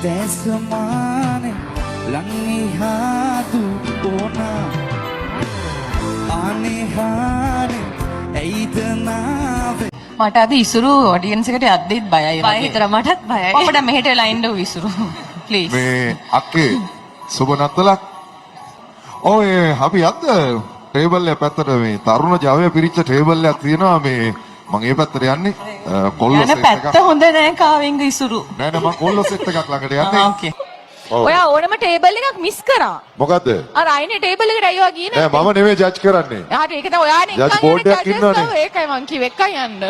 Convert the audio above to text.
Desmane langihadu ona anehane eidanaave මට අද ඉසුරු audience එකට යද්දිත් බයයි බය හිතර මටත් බයයි. අපිට මෙහෙට වෙලා ඉන්න ඉසුරු ප්ලීස්. මේ අක්කේ සුබ නත්තලක්. ඔය අපි යද්ද ටේබල් එක පැත්තට මේ තරුණ ජවය පිරිච්ච ටේබල් එකක් තියෙනවා මේ මම ඒ පැත්තට යන්නේ කොල්ලෝ යන සෙට් පැත්ත එකක්. හොඳ නෑ කාවෙන්ග ඉසුරු. නෑ නෑ මම කොල්ලෝ සෙට් එකක් ළඟට යන්නේ. ඕකේ. ඔව්. ඔයා ඕනම ටේබල් එකක් මිස් කරා. මොකද්ද? අර අයිනේ ටේබල් එකට අයියෝ ගියේ නෑ මම නෙමෙයි ජජ් කරන්නේ. හරි ඒක තමයි ඔයානේ ජජ් බෝඩ් එකක් ඉන්නවනේ. ඒකයි මං කිව්වේ එකයි යන්න.